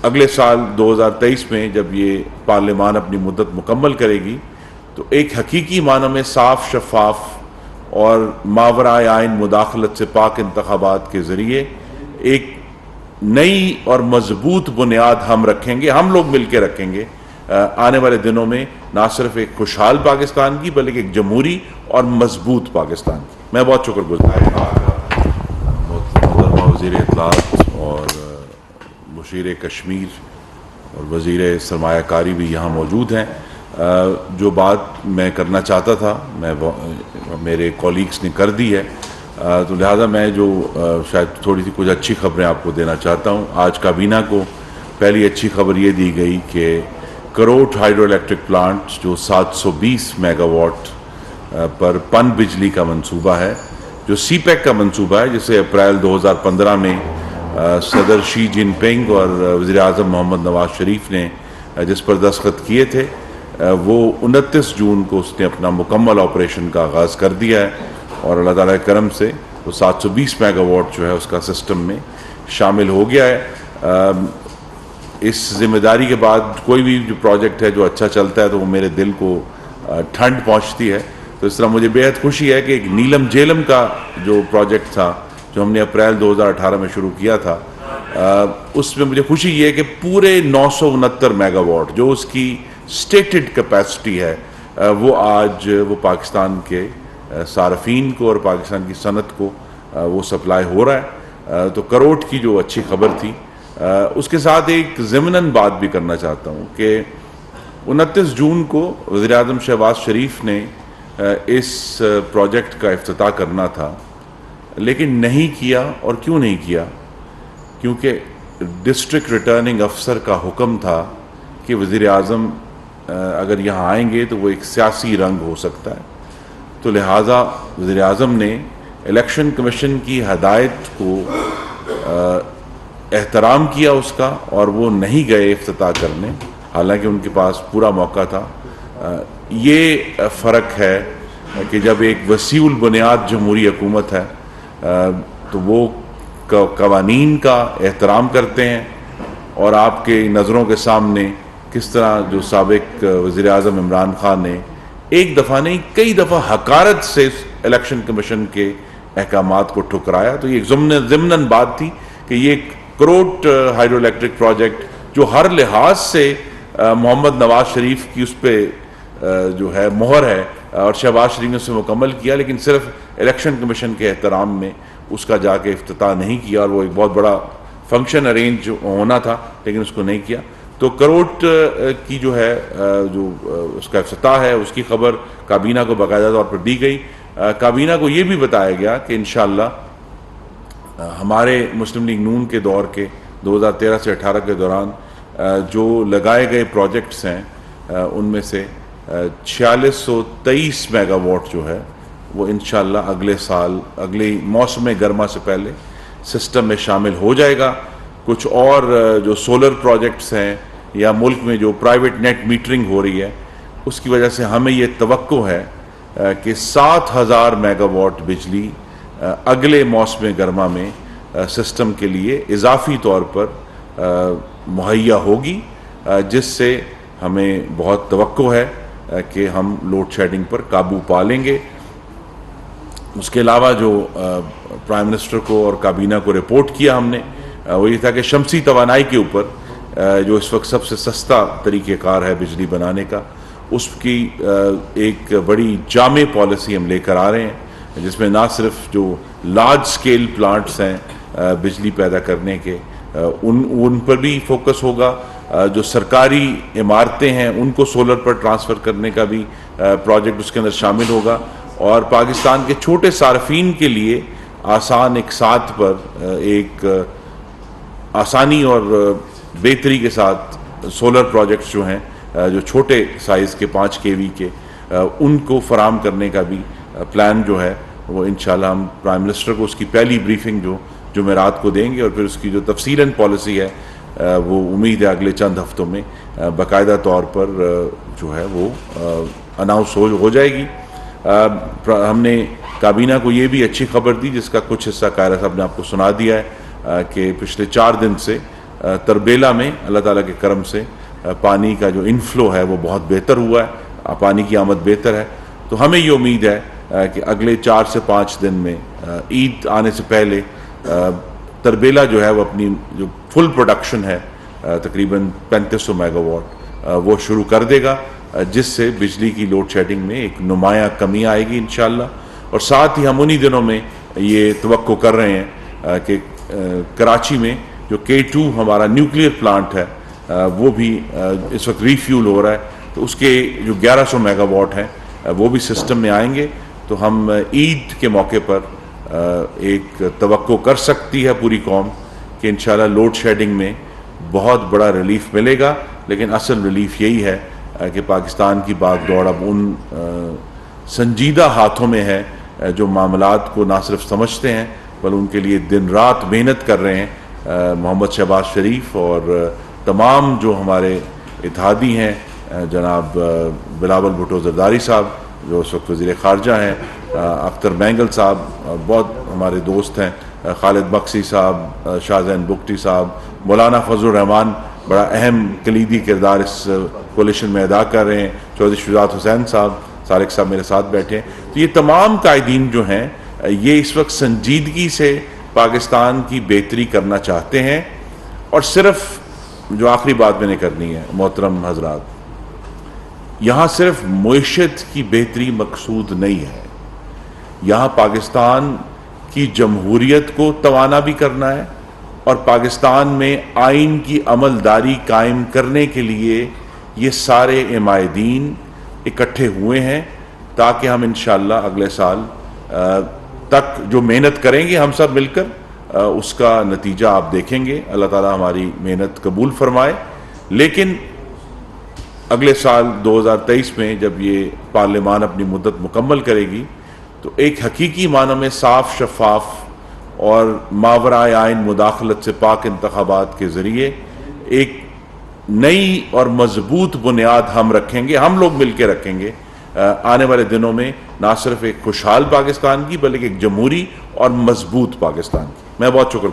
اگلے سال 2023 میں جب یہ پارلیمان اپنی مدت مکمل کرے گی تو ایک حقیقی معنوں میں صاف، شفاف اور ماورائے آئین مداخلت سے پاک انتخابات کے ذریعے ایک نئی اور مضبوط بنیاد ہم رکھیں گے، ہم لوگ مل کے رکھیں گے آنے والے دنوں میں، نہ صرف ایک خوشحال پاکستان کی بلکہ ایک جمہوری اور مضبوط پاکستان کی۔ میں بہت شکر گزار ہوں محترمہ وزیر اطلاعات اور مشیر کشمیر اور وزیر سرمایہ کاری بھی یہاں موجود ہیں۔ جو بات میں کرنا چاہتا تھا میرے کولیگز نے کر دی ہے، تو لہٰذا میں جو شاید تھوڑی سی کچھ اچھی خبریں آپ کو دینا چاہتا ہوں۔ آج کابینہ کو پہلی اچھی خبر یہ دی گئی کہ کروٹ ہائیڈرو الیکٹرک پلانٹ جو 720 میگا واٹ پر پن بجلی کا منصوبہ ہے، جو سی پیک کا منصوبہ ہے، جسے اپریل 2015 میں صدر شی جن پنگ اور وزیر اعظم محمد نواز شریف نے جس پر دستخط کیے تھے، وہ 29 جون کو اس نے اپنا مکمل آپریشن کا آغاز کر دیا ہے، اور اللہ تعالیٰ کے کرم سے وہ 720 میگا واٹ جو ہے اس کا سسٹم میں شامل ہو گیا ہے۔ اس ذمہ داری کے بعد کوئی بھی جو پروجیکٹ ہے جو اچھا چلتا ہے تو وہ میرے دل کو ٹھنڈ پہنچتی ہے۔ تو اس طرح مجھے بےحد خوشی ہے کہ ایک نیلم جیلم کا جو پروجیکٹ تھا جو ہم نے اپریل 2018 میں شروع کیا تھا، اس میں مجھے خوشی یہ ہے کہ پورے 969 میگا واٹ جو اس کی سٹیٹڈ کیپیسٹی ہے، وہ آج وہ پاکستان کے صارفین کو اور پاکستان کی صنعت کو وہ سپلائی ہو رہا ہے۔ تو کروٹ کی جو اچھی خبر تھی، اس کے ساتھ ایک ضمناً بات بھی کرنا چاہتا ہوں کہ 29 جون کو وزیر اعظم شہباز شریف نے اس پروجیکٹ کا افتتاح کرنا تھا، لیکن نہیں کیا۔ اور کیوں نہیں کیا؟ کیونکہ ڈسٹرکٹ ریٹرننگ افسر کا حکم تھا کہ وزیر اعظم اگر یہاں آئیں گے تو وہ ایک سیاسی رنگ ہو سکتا ہے، تو لہٰذا وزیر اعظم نے الیکشن کمیشن کی ہدایت کو احترام کیا اس کا، اور وہ نہیں گئے افتتاح کرنے، حالانکہ ان کے پاس پورا موقع تھا۔ یہ فرق ہے کہ جب ایک وسیع البنیاد جمہوری حکومت ہے تو وہ قوانین کا احترام کرتے ہیں، اور آپ کے نظروں کے سامنے کس طرح جو سابق وزیر اعظم عمران خان نے ایک دفعہ نہیں کئی دفعہ حقارت سے الیکشن کمیشن کے احکامات کو ٹھکرایا۔ تو یہ ضمناً بات تھی کہ یہ کروٹ ہائیڈرو الیکٹرک پروجیکٹ جو ہر لحاظ سے محمد نواز شریف کی اس پہ جو ہے مہر ہے، اور شہباز شریف نے اسے مکمل کیا، لیکن صرف الیکشن کمیشن کے احترام میں اس کا جا کے افتتاح نہیں کیا، اور وہ ایک بہت بڑا فنکشن ارینج ہونا تھا لیکن اس کو نہیں کیا۔ تو کروٹ کی جو ہے جو اس کا افتتاح ہے، اس کی خبر کابینہ کو باقاعدہ طور پر دی گئی۔ کابینہ کو یہ بھی بتایا گیا کہ انشاءاللہ ہمارے مسلم لیگ نون کے دور کے 2013 سے 18 کے دوران جو لگائے گئے پروجیکٹس ہیں، ان میں سے 4623 میگا واٹ جو ہے وہ انشاءاللہ اگلے سال اگلے موسم گرما سے پہلے سسٹم میں شامل ہو جائے گا۔ کچھ اور جو سولر پروجیکٹس ہیں یا ملک میں جو پرائیویٹ نیٹ میٹرنگ ہو رہی ہے، اس کی وجہ سے ہمیں یہ توقع ہے کہ 7000 میگا واٹ بجلی اگلے موسم گرما میں سسٹم کے لیے اضافی طور پر مہیا ہوگی، جس سے ہمیں بہت توقع ہے کہ ہم لوڈ شیڈنگ پر قابو پا لیں گے۔ اس کے علاوہ جو پرائم منسٹر کو اور کابینہ کو رپورٹ کیا ہم نے، وہ یہ تھا کہ شمسی توانائی کے اوپر جو اس وقت سب سے سستا طریقہ کار ہے بجلی بنانے کا، اس کی ایک بڑی جامع پالیسی ہم لے کر آ رہے ہیں، جس میں نہ صرف جو لارج سکیل پلانٹس ہیں بجلی پیدا کرنے کے، ان پر بھی فوکس ہوگا، جو سرکاری عمارتیں ہیں ان کو سولر پر ٹرانسفر کرنے کا بھی پروجیکٹ اس کے اندر شامل ہوگا، اور پاکستان کے چھوٹے صارفین کے لیے آسان اقساط پر ایک آسانی اور بہتری کے ساتھ سولر پروجیکٹس جو ہیں جو چھوٹے سائز کے 5 kV کے، ان کو فراہم کرنے کا بھی پلان جو ہے وہ انشاءاللہ ہم پرائم منسٹر کو اس کی پہلی بریفنگ جو جمعرات کو دیں گے، اور پھر اس کی جو تفصیلاً پالیسی ہے وہ امید ہے اگلے چند ہفتوں میں باقاعدہ طور پر جو ہے وہ اناؤنس ہو جائے گی۔ ہم نے کابینہ کو یہ بھی اچھی خبر دی، جس کا کچھ حصہ قاہرہ صاحب نے آپ کو سنا دیا ہے، کہ پچھلے 4 دن سے تربیلا میں اللہ تعالیٰ کے کرم سے پانی کا جو انفلو ہے وہ بہت بہتر ہوا ہے، پانی کی آمد بہتر ہے. تو ہمیں یہ امید ہے کہ اگلے 4 سے 5 دن میں عید آنے سے پہلے تربیلا جو ہے وہ اپنی جو فل پروڈکشن ہے تقریباً 3500 میگا واٹ وہ شروع کر دے گا، جس سے بجلی کی لوڈ شیڈنگ میں ایک نمایاں کمی آئے گی انشاءاللہ. اور ساتھ ہی ہم انہی دنوں میں یہ توقع کر رہے ہیں کہ کراچی میں جو K2 ہمارا نیوکلیئر پلانٹ ہے وہ بھی اس وقت ریفیول ہو رہا ہے، تو اس کے جو 1100 میگا واٹ ہیں وہ بھی سسٹم میں آئیں گے. تو ہم عید کے موقع پر ایک توقع کر سکتی ہے پوری قوم کہ انشاءاللہ لوڈ شیڈنگ میں بہت بڑا ریلیف ملے گا. لیکن اصل ریلیف یہی ہے کہ پاکستان کی باغ دوڑ اب ان سنجیدہ ہاتھوں میں ہے جو معاملات کو نہ صرف سمجھتے ہیں بلکہ ان کے لیے دن رات محنت کر رہے ہیں. محمد شہباز شریف اور تمام جو ہمارے اتحادی ہیں، جناب بلاول بھٹو زرداری صاحب جو اس وقت وزیر خارجہ ہیں، اختر بینگل صاحب بہت ہمارے دوست ہیں، خالد بکسی صاحب، شاہ زین بگٹی صاحب، مولانا فضل الرحمان بڑا اہم کلیدی کردار اس کولیشن میں ادا کر رہے ہیں، چودھری شجاعت حسین صاحب، سارق صاحب میرے ساتھ بیٹھے ہیں. تو یہ تمام قائدین جو ہیں یہ اس وقت سنجیدگی سے پاکستان کی بہتری کرنا چاہتے ہیں. اور صرف جو آخری بات میں نے کرنی ہے محترم حضرات، یہاں صرف معیشت کی بہتری مقصود نہیں ہے، یہاں پاکستان کی جمہوریت کو توانا بھی کرنا ہے اور پاکستان میں آئین کی عملداری قائم کرنے کے لیے یہ سارے عمائدین اکٹھے ہوئے ہیں تاکہ ہم انشاءاللہ اگلے سال تک جو محنت کریں گے ہم سب مل کر اس کا نتیجہ آپ دیکھیں گے. اللہ تعالی ہماری محنت قبول فرمائے. لیکن اگلے سال 2023 میں جب یہ پارلیمان اپنی مدت مکمل کرے گی تو ایک حقیقی معنوں میں صاف، شفاف اور ماورائے آئین مداخلت سے پاک انتخابات کے ذریعے ایک نئی اور مضبوط بنیاد ہم رکھیں گے، ہم لوگ مل کے رکھیں گے آنے والے دنوں میں، نہ صرف ایک خوشحال پاکستان کی بلکہ ایک جمہوری اور مضبوط پاکستان کی. میں بہت شکر گزار